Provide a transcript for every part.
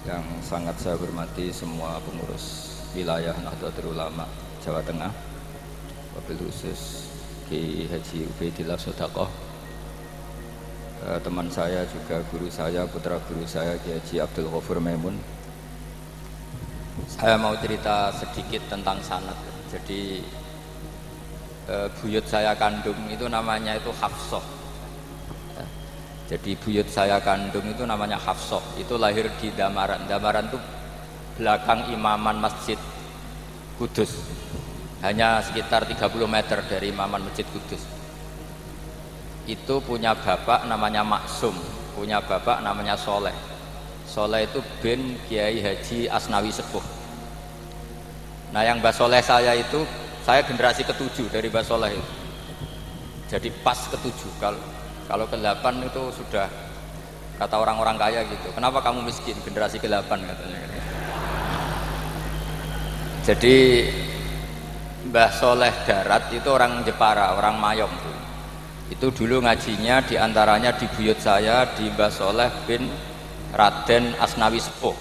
yang sangat saya hormati semua pengurus wilayah Nahdlatul Ulama Jawa Tengah, wabil khusus Ki Haji Ubaidillah Sodaqoh, teman saya juga guru saya, putra guru saya Ki Haji Abdul Ghafur Maimun. Saya mau cerita sedikit tentang sanad. Jadi buyut saya kandung itu namanya itu Hafsah. Jadi buyut saya kandung itu namanya Hafsah. Itu lahir di Damaran. Damaran itu belakang imaman Masjid Kudus. Hanya sekitar 30 meter dari imaman Masjid Kudus. Itu punya bapak namanya Maksum, punya bapak namanya Soleh. Soleh itu bin Kiai Haji Asnawi Sepuh. Nah, yang Mbah Soleh saya itu, saya generasi ke-7 dari Mbah Soleh itu. Jadi pas ke-7. Kalau ke-8 itu sudah kata orang-orang kaya gitu. Kenapa kamu miskin? Generasi ke-8 katanya. Jadi Mbah Soleh Darat itu orang Jepara, orang Mayong tuh. Itu dulu ngajinya diantaranya di buyut saya di Mbah Soleh bin Raden Asnawi Sepuh.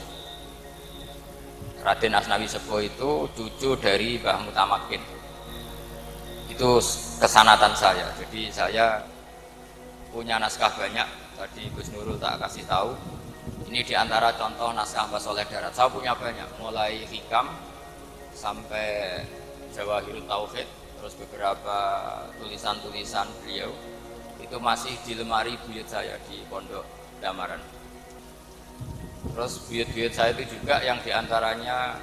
Raden Asnawi Sepuh itu cucu dari Mbah Mutamakin. Itu kesanatan saya. Jadi saya punya naskah banyak. Tadi Gus Nurul tak kasih tahu. Ini diantara contoh naskah Mbah Soleh Darat. Saya punya banyak, mulai Hikam sampai Jawahirut Tauhid, terus beberapa tulisan-tulisan beliau itu masih di lemari buyut saya di Pondok Damaran. Terus buyut-buyut saya itu juga yang diantaranya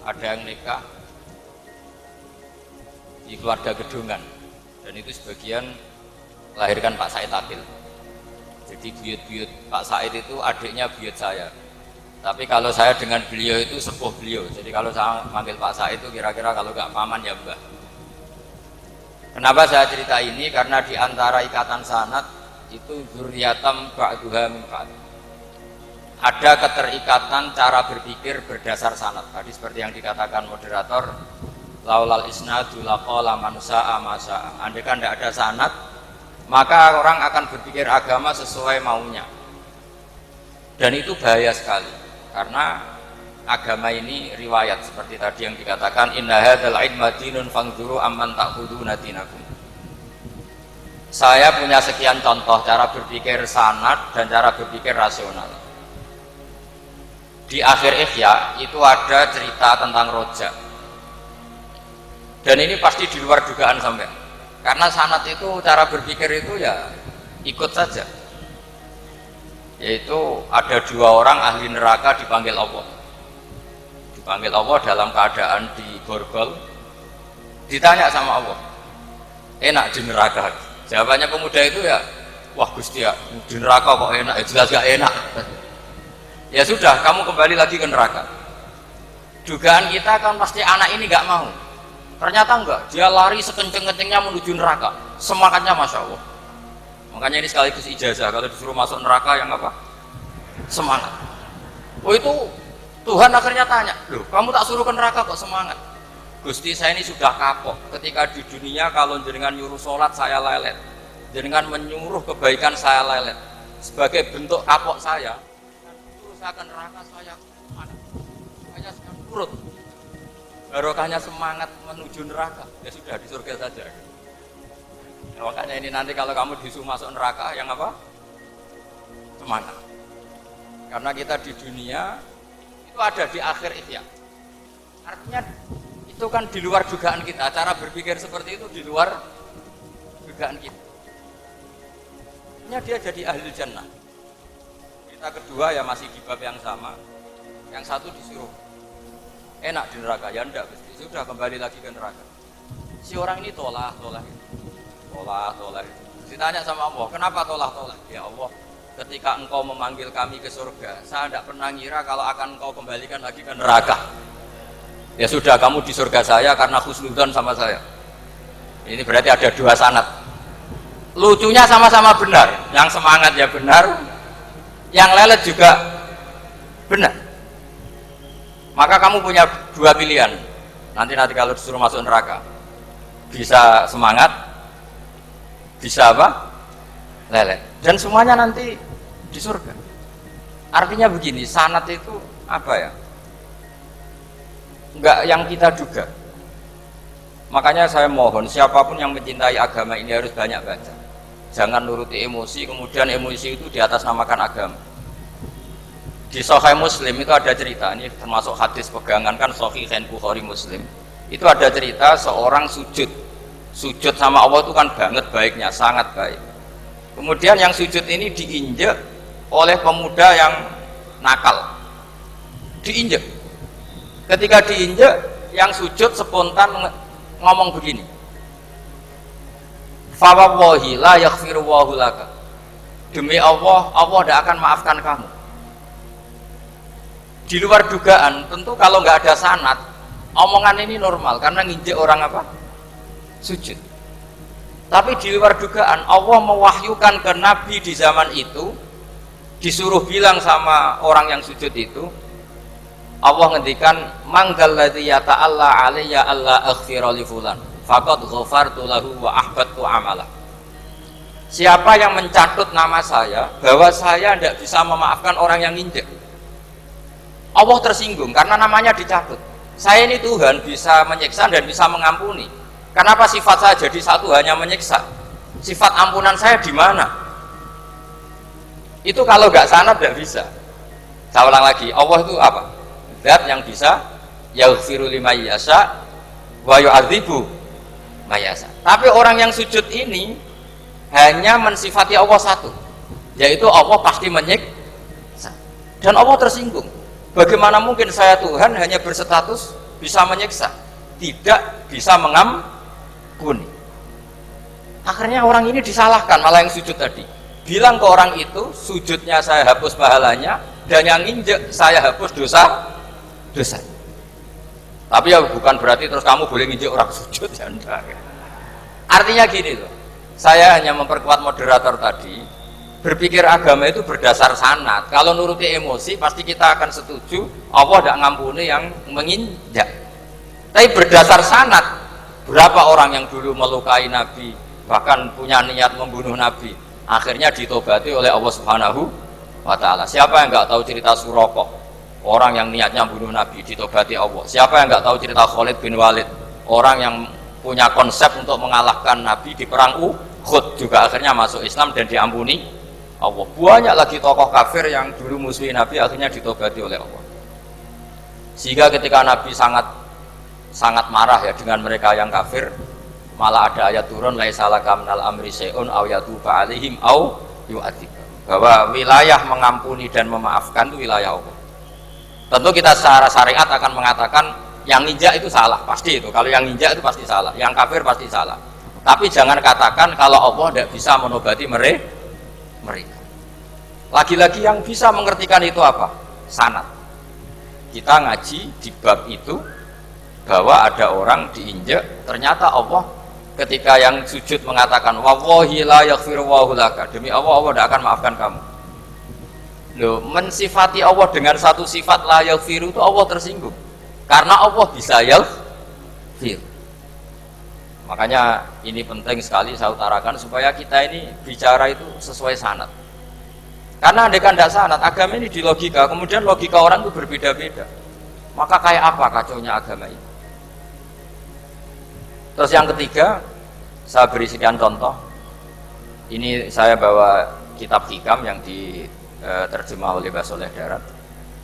ada yang nikah di keluarga Gedungan, dan itu sebagian melahirkan Pak Said Akil. Jadi buyut-buyut Pak Said itu adiknya buyut saya. Tapi kalau saya dengan beliau itu sepuh beliau. Jadi kalau saya manggil Pak Said itu kira-kira kalau nggak paman ya mbah. Kenapa saya cerita ini? Karena di antara ikatan sanad itu dzurriyatam ba'duha min ba'd. Ada keterikatan cara berpikir berdasar sanad. Tadi seperti yang dikatakan moderator, laulal isnadu laqala man sa'a ma sa'a. Andai kan tidak ada sanad, maka orang akan berpikir agama sesuai maunya. Dan itu bahaya sekali. Karena agama ini riwayat seperti tadi yang dikatakan inna hadzal ilma dinun fanzuru amman ta'khuduna dinakum. Saya punya sekian contoh cara berpikir sanad dan cara berpikir rasional. Di akhir Ihya itu ada cerita tentang rojak. Dan ini pasti di luar dugaan sampai. Karena sanad itu cara berpikir itu ya ikut saja. Yaitu ada 2 orang ahli neraka dipanggil Allah. Dipanggil Allah dalam keadaan di borgol. Ditanya sama Allah, enak di neraka? Jawabannya pemuda itu ya, wah Gusti ya, di neraka kok enak? Ya jelas gak enak. Ya sudah, kamu kembali lagi ke neraka. Dugaan kita kan pasti anak ini gak mau. Ternyata enggak, dia lari sekenceng-kencengnya menuju neraka. Semangatnya Masya Allah. Makanya ini sekaligus ijazah, kalau disuruh masuk neraka yang apa? Semangat. Oh itu Tuhan akhirnya tanya, loh kamu tak suruh ke neraka kok semangat? Gusti saya ini sudah kapok, ketika di dunia kalau jenengan nyuruh sholat saya lelet, jenengan menyuruh kebaikan saya lelet. Sebagai bentuk kapok saya, suruh saya ke neraka saya semangat. Makanya saya nurut. Barokahnya semangat menuju neraka, ya sudah di surga saja. Makanya ini nanti kalau kamu disuruh masuk neraka yang apa? Semangat. Karena kita di dunia itu ada di akhir Ihya. Artinya itu kan di luar dugaan kita. Cara berpikir seperti itu di luar dugaan kita. Artinya dia jadi ahli jannah. Kita kedua ya masih di bab yang sama. Yang satu disuruh enak di neraka, ya enggak, sudah kembali lagi ke neraka. Si orang ini tolak. Ditanya sama Allah, kenapa tolak? Ya Allah, ketika engkau memanggil kami ke surga, saya tidak pernah ngira kalau akan engkau kembalikan lagi ke neraka. Ya sudah, kamu di surga saya karena husnudzon sama saya. Ini berarti ada 2 sanad. Lucunya sama-sama benar. Yang semangat ya benar, yang lelet juga benar. Maka kamu punya 2 pilihan. Nanti kalau disuruh masuk neraka, bisa semangat, bisa apa? Lelet. Dan semuanya nanti di surga. Artinya begini, sanad itu apa ya? Enggak yang kita duga. Makanya saya mohon siapapun yang mencintai agama ini harus banyak baca. Jangan nuruti emosi, kemudian emosi itu di atas namakan agama. Di Sahih Muslim itu ada cerita, ini termasuk hadis pegangan kan Sahih Bukhari Muslim. Itu ada cerita seorang sujud sama Allah itu kan banget baiknya, sangat baik. Kemudian yang sujud ini diinjek oleh pemuda yang nakal, diinjek. Ketika diinjek, yang sujud spontan ngomong begini, fa wallahi la yaghfiru Allahu laka, demi Allah, Allah tidak akan maafkan kamu. Di luar dugaan, tentu kalau nggak ada sanad, omongan ini normal karena nginjek orang apa? Sujud. Tapi di luar dugaan, Allah mewahyukan ke Nabi di zaman itu, disuruh bilang sama orang yang sujud itu, Allah ngendikan, manggal ladzi yata'alla alayya alla aghfira li fulan faqad ghafartu lahu wa ahbattu amalah. Siapa yang mencatut nama saya bahwa saya tidak bisa memaafkan orang yang nginjek, Allah tersinggung karena namanya dicatut. Saya ini Tuhan bisa menyiksa dan bisa mengampuni. Kenapa sifat saya jadi satu hanya menyiksa? Sifat ampunan saya di mana? Itu kalau nggak sanad tidak bisa. Saya ulang lagi, Allah itu apa? Zat yang bisa yaghfiru liman yasha wa yu'adzibu may yasha. Tapi orang yang sujud ini hanya mensifati Allah satu, yaitu Allah pasti menyiksa. Dan Allah tersinggung. Bagaimana mungkin saya Tuhan hanya berstatus bisa menyiksa, tidak bisa mengampuni? Akhirnya orang ini disalahkan, malah yang sujud tadi bilang ke orang itu, sujudnya saya hapus pahalanya, dan yang injek saya hapus dosa. Tapi ya bukan berarti terus kamu boleh nginjek orang sujud, ya enggak. Artinya gini loh, saya hanya memperkuat moderator tadi, berpikir agama itu berdasar sanad. Kalau nuruti emosi pasti kita akan setuju Allah tidak ngampuni yang menginjak. Tapi berdasar sanad, berapa orang yang dulu melukai Nabi, bahkan punya niat membunuh Nabi, akhirnya ditobati oleh Allah Subhanahu wa ta'ala. Siapa yang nggak tahu cerita Suraqah, orang yang niatnya bunuh Nabi, ditobati Allah. Siapa yang nggak tahu cerita Khalid bin Walid, orang yang punya konsep untuk mengalahkan Nabi di perang Uhud, juga akhirnya masuk Islam dan diampuni Allah. Banyak lagi tokoh kafir yang dulu musuhi Nabi akhirnya ditobati oleh Allah. Sehingga ketika Nabi sangat marah ya dengan mereka yang kafir, malah ada ayat turun laisa laka minal amri syai'un aw yatuba alaihim aw yu'adzib, bahwa wilayah mengampuni dan memaafkan itu wilayah Allah. Tentu kita secara syariat akan mengatakan yang nginjak itu salah, pasti itu. Kalau yang nginjak itu pasti salah, yang kafir pasti salah. Tapi jangan katakan kalau Allah tidak bisa menobati mereka. Lagi-lagi yang bisa mengertikan itu apa? Sanad. Kita ngaji di bab itu bahwa ada orang diinjak, ternyata Allah ketika yang sujud mengatakan wallahi la yaghfiru Allahu laka, demi Allah, Allah tidak akan maafkan kamu. Loh, mensifati Allah dengan satu sifat la yaghfiru itu Allah tersinggung. Karena Allah bisa yaghfir. Makanya ini penting sekali saya utarakan supaya kita ini bicara itu sesuai sanad. Karena andaikan tidak sanad, agama ini di logika, kemudian logika orang itu berbeda-beda. Maka kayak apa kacaunya agama ini? Terus yang ketiga, saya beri sekian contoh. Ini saya bawa kitab hikam yang diterjemah oleh Mbah Soleh Darat.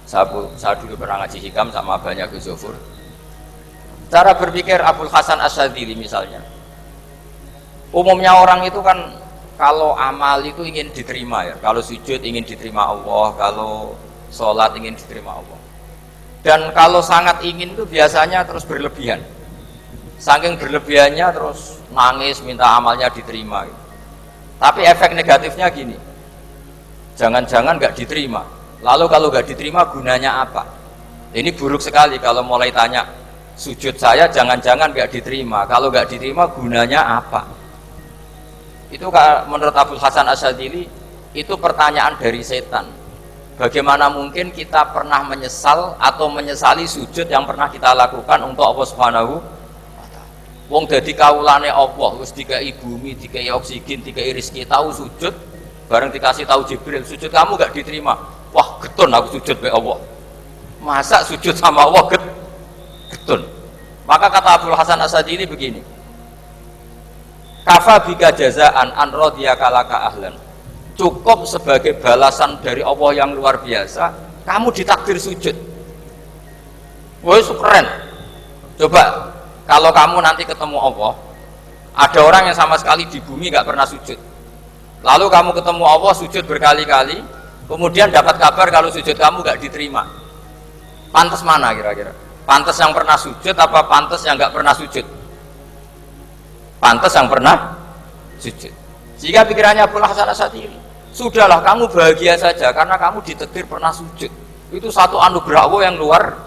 Saya dulu pernah ngaji hikam sama banyak Gus Zofur. Cara berpikir Abul Hasan Asyadzili misalnya, umumnya orang itu kan kalau amal itu ingin diterima ya, kalau sujud ingin diterima Allah, kalau sholat ingin diterima Allah, dan kalau sangat ingin itu biasanya terus berlebihan, saking berlebihannya terus nangis minta amalnya diterima gitu. Tapi efek negatifnya gini, jangan-jangan nggak diterima, lalu kalau nggak diterima gunanya apa? Ini buruk sekali kalau mulai tanya sujud saya jangan-jangan nggak diterima, kalau nggak diterima gunanya apa? Itu menurut Abul Hasan Asyadzili itu pertanyaan dari setan. Bagaimana mungkin kita pernah menyesal atau menyesali sujud yang pernah kita lakukan untuk Allah Subhanahu wa ta'ala. Wong dadi kawulane Allah, wis dikai bumi, dikai oksigen, dikai rezeki, tahu sujud, bareng dikasih tahu Jibril, sujud kamu gak diterima. Wah, getun aku sujud be Allah. Masa sujud sama Allah getun. Maka kata Abdul Hasan Asadili begini, kafa bika jazaan an radiyaka laka ahlan. Cukup sebagai balasan dari Allah yang luar biasa, kamu ditakdir sujud. Woi, keren. Coba kalau kamu nanti ketemu Allah, ada orang yang sama sekali di bumi gak pernah sujud. Lalu kamu ketemu Allah sujud berkali-kali, kemudian dapat kabar kalau sujud kamu gak diterima. Pantas mana kira-kira? Pantas yang pernah sujud apa pantas yang gak pernah sujud? Pantas yang pernah sujud. Jika pikirannya Abdul Hasan Asadili, sudahlah kamu bahagia saja karena kamu ditakdir pernah sujud. Itu satu anugerah Allah yang luar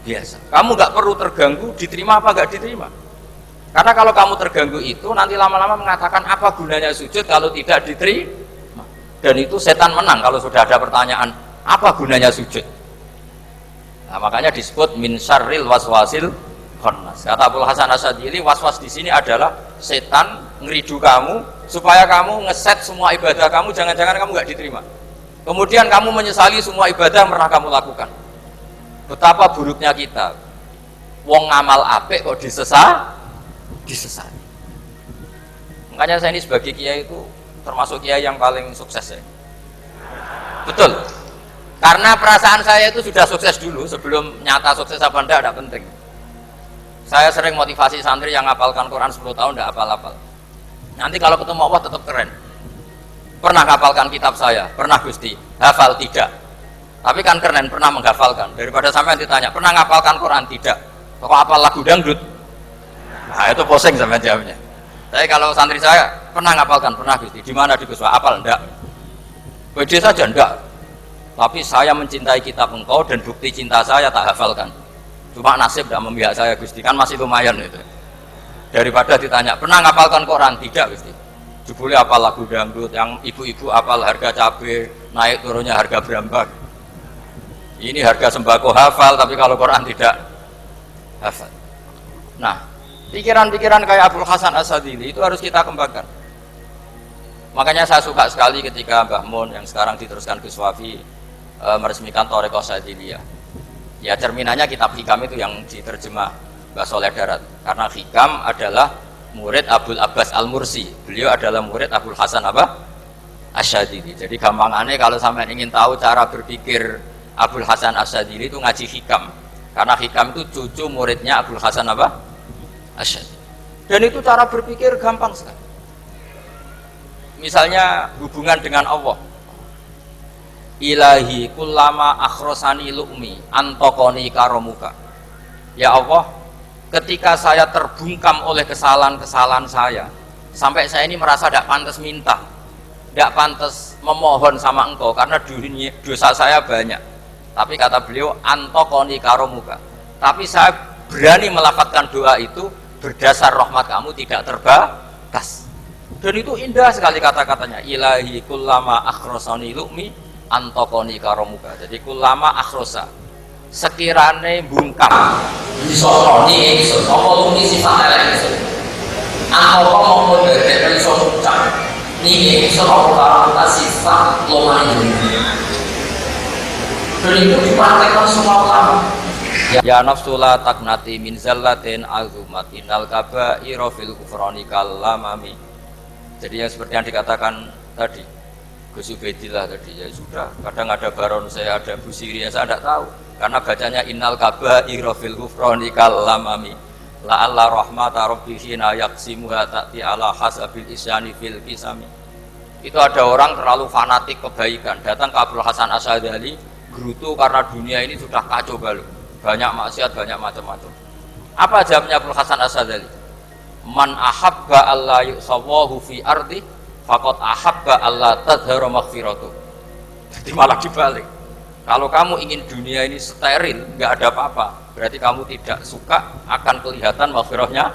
biasa. Kamu gak perlu terganggu diterima apa gak diterima. Karena kalau kamu terganggu itu nanti lama-lama mengatakan apa gunanya sujud kalau tidak diterima. Dan itu setan menang kalau sudah ada pertanyaan apa gunanya sujud. Nah, makanya disebut min syarril waswasil khannas. Kata Abdul Hasan Asadili, waswas di sini adalah setan ngeridu kamu supaya kamu ngeset semua ibadah kamu, jangan-jangan kamu nggak diterima. Kemudian kamu menyesali semua ibadah yang pernah kamu lakukan. Betapa buruknya kita. Wong ngamal apik kok disesali. Makanya saya ini sebagai kiai itu termasuk kiai yang paling sukses ya. Betul. Karena perasaan saya itu sudah sukses dulu sebelum nyata sukses apa enggak penting. Saya sering motivasi santri yang ngapalkan Quran 10 tahun enggak hafal-hafal. Nanti kalau ketemu Allah tetap keren. Pernah ngapalkan kitab saya? Pernah Gusti. Hafal tidak. Tapi kan keren pernah menghafalkan. Daripada sampai ditanya, pernah ngapalkan Quran? Tidak. Kok hafal lagu dangdut? Nah, itu posing sama jawabnya. Tapi kalau santri saya, pernah ngapalkan? Pernah Gusti. Di mana di Guswa? Hafal enggak? Pede saja enggak. Tapi saya mencintai kitab engkau dan bukti cinta saya tak hafalkan. Cuma nasib tidak memihak saya Gusti, kan masih lumayan itu. Daripada ditanya, pernah ngapalkan Quran? Tidak Gusti. Jebule apal lagu dangdut, yang ibu-ibu apal harga cabai, naik turunnya harga berambak. Ini harga sembako hafal, tapi kalau Quran tidak hafal. Nah, pikiran-pikiran kayak Abdul Hasan Asadili itu harus kita kembangkan. Makanya saya suka sekali ketika Mbah Mun yang sekarang diteruskan Gus Wafi meresmikan Thariqah Sadiliyah. Ya cerminannya kitab Hikam itu yang diterjemah Mbah Soleh Darat. Karena Hikam adalah murid Abdul Abbas Al-Mursi. Beliau adalah murid Abdul Hasan Asyadili. Jadi gampangannya kalau sampai ingin tahu cara berpikir Abdul Hasan Asyadili itu ngaji Hikam. Karena Hikam itu cucu muridnya Abdul Hasan Asyadili. Dan itu cara berpikir gampang sekali. Misalnya hubungan dengan Allah. Ilahi kullama akhrosani lu'mi antokoni karomuka. Ya Allah, ketika saya terbungkam oleh kesalahan-kesalahan saya, sampai saya ini merasa tidak pantas minta, tidak pantas memohon sama engkau karena dosa saya banyak. Tapi kata beliau, antokoni karomuka. Tapi saya berani melafadzkan doa itu berdasar rahmat kamu tidak terbatas. Dan itu indah sekali kata-katanya. Ilahi kullama akhrosani lu'mi antokoni karomuka. Jadi kullama akhrosa sekirane bungkam disosoni ingsun apa lumi sifat ingsun apa mau dari iso ucap niki ingsun apa karo sifat lomane dunia. Dan itu dipraktekkan semua ulama. Ya nafsu la taknati min zallatin azumatin al kaba'ira fil kufrani kalamami. Jadi yang seperti yang dikatakan tadi Gus Ubaidillah tadi, ya sudah, kadang ada Baron saya, ada Busiri, saya tidak tahu karena bacanya innal kaba'ira fil kufrani kalamami la'alla rahmata rabbihi na yaqsimuha ta'ti ala hasabil isyani fil kisami. Itu ada orang terlalu fanatik kebaikan datang ke Abdul Hasan Asyadili gerutu karena dunia ini sudah kacau balau, banyak maksiat, banyak macam-macam. Apa jawabnya Abdul Hasan Asyadili? Man ahabba alla yusawahu fi ardi faqad ahabba alla tadhara maghfiratu. Jadi malah dibalik. Kalau kamu ingin dunia ini steril, nggak ada apa-apa, berarti kamu tidak suka akan kelihatan maghfirahnya.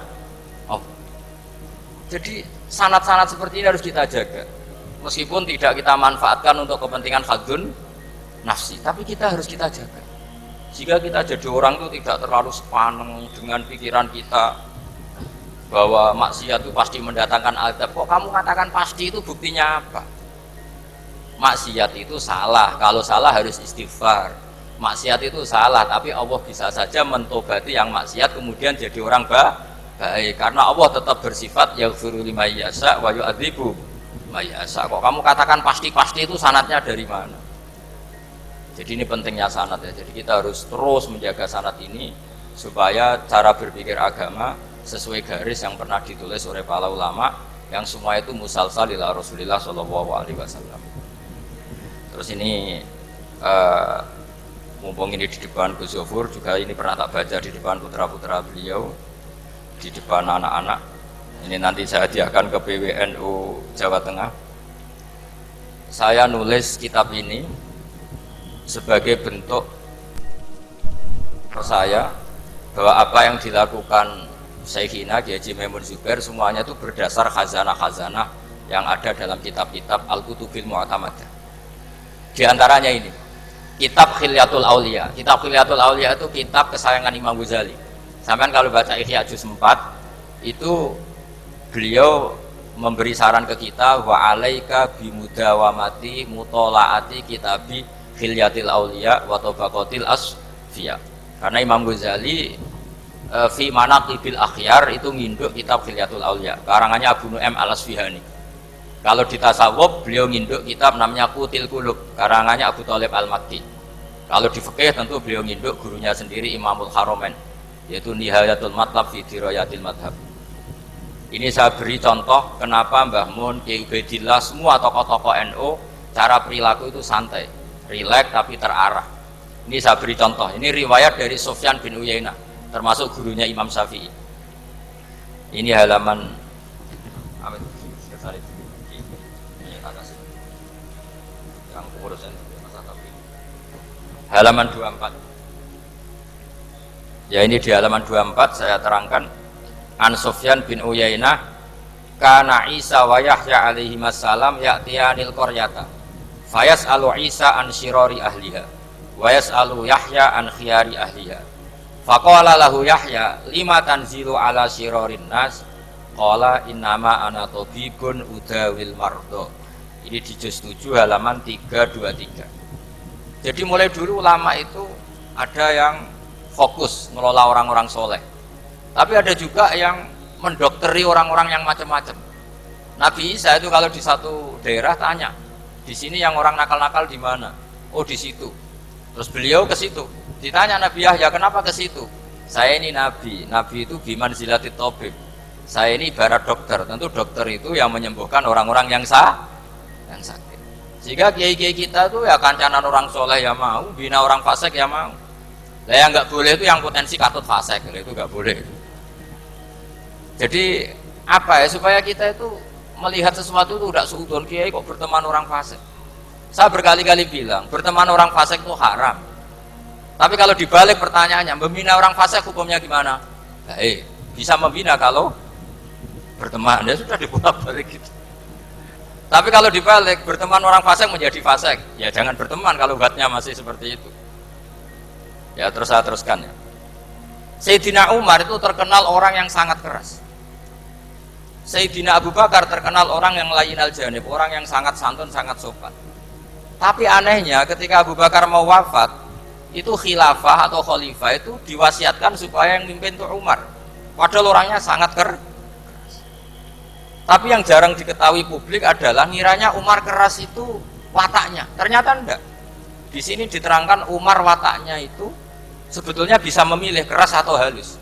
Oh. Jadi sanad-sanad seperti ini harus kita jaga. Meskipun tidak kita manfaatkan untuk kepentingan hadzun nafsi, tapi kita harus kita jaga. Jika kita jadi orang itu tidak terlalu sepaneng dengan pikiran kita bahwa maksiat itu pasti mendatangkan azab. Kok kamu katakan pasti, itu buktinya apa? maksiat itu salah, kalau salah harus istighfar. Maksiat itu salah, tapi Allah bisa saja mentobati yang maksiat kemudian jadi orang baik, karena Allah tetap bersifat yaghfiru liman yasha wa yu'adzibu may yasha. Kok kamu katakan pasti-pasti itu sanadnya dari mana? Jadi ini pentingnya sanad ya. Jadi kita harus terus menjaga sanad ini supaya cara berpikir agama sesuai garis yang pernah ditulis oleh para ulama yang semua itu musalsal ila Rasulillah Shallallahu Alaihi Wasallam. Terus ini mumpung ini di depan Gus Zofur juga ini pernah tak baca di depan putra-putra beliau, di depan anak-anak. Ini nanti saya hadiahkan ke PWNU Jawa Tengah. Saya nulis kitab ini sebagai bentuk saya bahwa apa yang dilakukan Syekhina Kiai Haji Maimun Zubair semuanya itu berdasar khazanah-khazanah yang ada dalam kitab-kitab Al-Kutubil Mu'tamadah. Di antaranya ini kitab Khilyatul Aulia. Kitab Khilyatul Aulia itu kitab kesayangan Imam Ghazali. Sampai kalau baca Ihya Juz 4 itu beliau memberi saran ke kita wa alaika bimudawamati mutolaati kitabi Khilyatil Aulia wa Tabaqatil Asfiya. Karena Imam Ghazali fi manaqibil akhyar itu nginduk kitab Khilyatul Aulia karangannya Abu Nu'aim Al-Asfihani. Kalau di tasawuf beliau nginduk kitab namanya Qutil Qulub karangannya Abu Thalib Al-Makki. Kalau di fikih tentu beliau nginduk gurunya sendiri Imamul Haramain yaitu Nihayatul Matlab fi Dirayatil Madhab. Ini saya beri contoh kenapa Mbah Mun, Kiai Ubaidillah, semua tokoh-tokoh NU cara perilaku itu santai, rileks tapi terarah. Ini saya beri contoh, ini riwayat dari Sufyan bin Uyainah termasuk gurunya Imam Syafi'i. Ini halaman halaman 24. Ya ini di halaman 24 saya terangkan An Sufyan bin Uyainah kana Isa wa Yahya alaihi wassalam ya'tiyanil qaryata fayas'alu Isa an syirari ahliha wa yas'alu Yahya an khiyari ahliha faqala lahu Yahya lima tanzilu ala syirarin nas qala innama ana tabibun udawil mardo. Ini di juz 7 halaman 323. Jadi mulai dulu ulama itu ada yang fokus ngelola orang-orang soleh, tapi ada juga yang mendokteri orang-orang yang macam-macam. Nabi Isa itu kalau di satu daerah tanya, di sini yang orang nakal-nakal di mana? Oh di situ. Terus beliau ke situ. Ditanya Nabi Yahya, kenapa ke situ? Saya ini nabi. Nabi itu biman zilatit tabib. Saya ini ibarat dokter. Tentu dokter itu yang menyembuhkan orang-orang yang sakit. Sehingga kiai-kiai kita tuh ya kancanan orang soleh ya mau, bina orang fasik ya mau. Lah yang nggak boleh itu yang potensi katut fasik, itu nggak boleh. Jadi apa ya supaya kita itu melihat sesuatu itu tidak seudon kiai kok berteman orang fasik. Saya berkali-kali bilang berteman orang fasik itu haram. Tapi kalau dibalik pertanyaannya, membina orang fasik hukumnya gimana? Bisa membina kalau berteman, ya sudah dibolak-balik gitu. Tapi kalau dibalik berteman orang fasik menjadi fasik, ya jangan berteman kalau buatnya masih seperti itu. Ya terus saya teruskan ya. Sayyidina Umar itu terkenal orang yang sangat keras. Sayyidina Abu Bakar terkenal orang yang layyinal janib, orang yang sangat santun, sangat sopan. Tapi anehnya ketika Abu Bakar mau wafat, itu khilafah atau khalifah itu diwasiatkan supaya yang mimpin itu Umar. Padahal orangnya sangat keras. Tapi yang jarang diketahui publik adalah ngiranya Umar keras itu wataknya. Ternyata enggak. Di sini diterangkan Umar wataknya itu sebetulnya bisa memilih keras atau halus.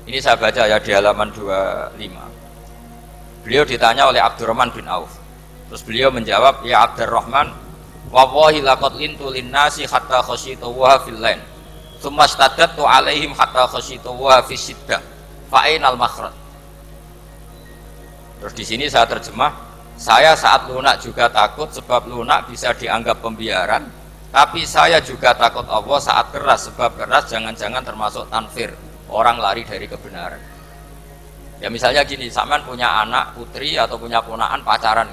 Ini saya baca ya di halaman 25. Beliau ditanya oleh Abdurrahman bin Auf. Terus beliau menjawab, ya Abdurrahman, wallahi laqad lintu linnasi hatta khasyitu wa fil lain. Tsumma staddattu alaihim hatta khasyitu wa fi siddah. Fa ainal makhraj. Terus di sini saya terjemah, saya saat lunak juga takut sebab lunak bisa dianggap pembiaran, tapi saya juga takut Allah saat keras sebab keras jangan-jangan termasuk tanfir, orang lari dari kebenaran. Ya misalnya gini, sampean punya anak putri atau punya ponakan pacaran,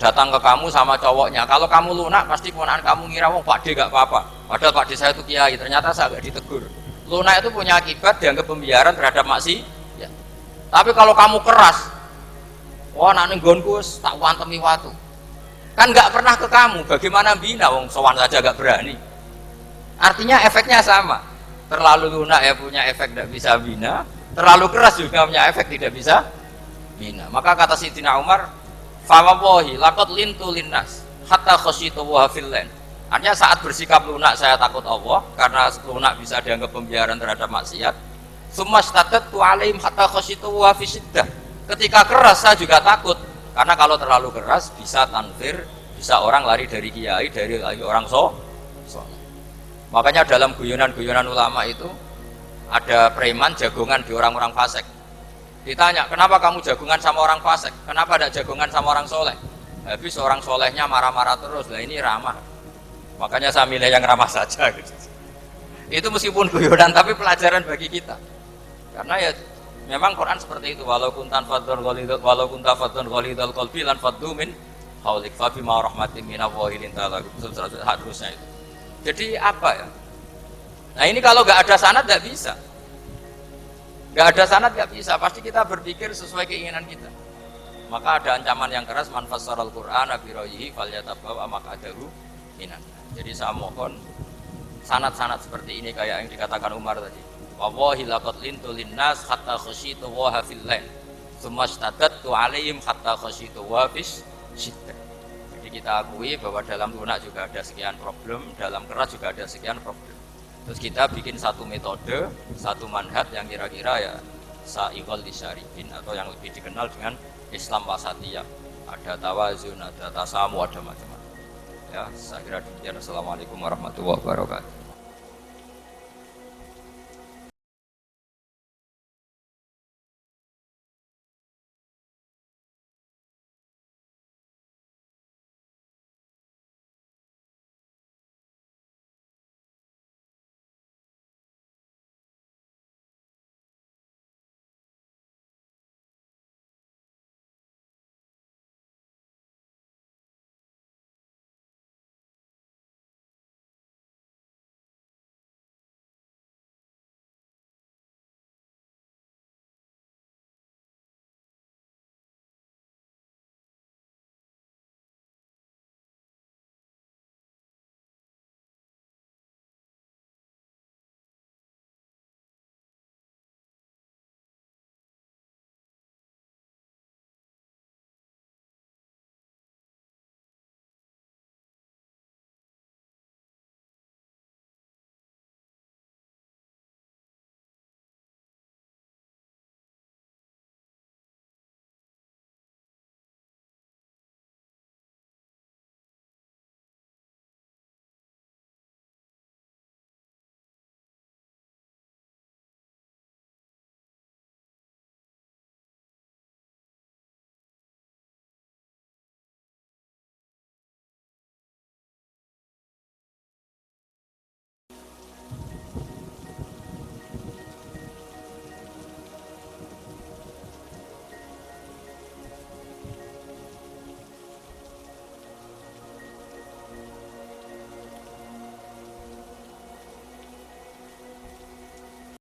datang ke kamu sama cowoknya, kalau kamu lunak pasti ponakan kamu ngira wong Pak D gak apa-apa, padahal Pak D saya itu kiai, ternyata saya gak ditegur. Lunak itu punya akibat dianggap pembiaran terhadap maksiat. Ya. Tapi kalau kamu keras, wah nak nenggonku tak wantemi watu. Kan nggak pernah ke kamu, bagaimana bina? Wong sowan saja nggak berani. Artinya efeknya sama. Terlalu lunak ya punya efek tidak bisa bina, terlalu keras juga punya efek tidak bisa bina. Maka kata Sayyidina Umar, "Fawallahi laqad lintu linnas hatta khasyitu wa fillan." Artinya saat bersikap lunak saya takut Allah karena lunak bisa dianggap pembiaran terhadap maksiat. Sumastadatu alaihim hatta khasyitu wa fisiddah. Ketika keras saya juga takut karena kalau terlalu keras bisa tanfir, bisa orang lari dari kiai, dari orang soleh. Makanya dalam guyonan-guyonan ulama itu ada preman jagongan di orang-orang fasik. Ditanya, kenapa kamu jagongan sama orang fasik? Kenapa tidak jagongan sama orang soleh? Habis orang solehnya marah-marah terus. Lah ini ramah. Makanya saya milih yang ramah saja. Gitu. Itu meskipun guyonan tapi pelajaran bagi kita. Karena ya memang Quran seperti itu. Walau kunta fadhun ghalidhal qalbi lan faddu min haulik fa bima rahmatin minallahi linta lahu. Harusnya itu. Jadi apa ya? Nah ini kalau nggak ada sanad nggak bisa, nggak ada sanad nggak bisa. Pasti kita berpikir sesuai keinginan kita. Maka ada ancaman yang keras, man fassaral Qur'an biroyihi falyatabawwa maq'adahu minan. Jadi saya mohon sanad-sanad seperti ini kayak yang dikatakan Umar tadi. Wallahi laqad lintu linnas hatta khasyitu wa fillah. Tsumma istadadtu alaihim hatta khasyitu wa fis syiddah. Kita akui bahwa dalam lunak juga ada sekian problem, dalam keras juga ada sekian problem. Terus kita bikin satu metode, satu manhaj yang kira-kira ya sa'iqol lisyarifin atau yang lebih dikenal dengan Islam wasatiyah. Ada tawazun, ada tasamu, ada macam-macam. Ya, saya kira demikian. Assalamualaikum warahmatullahi wabarakatuh.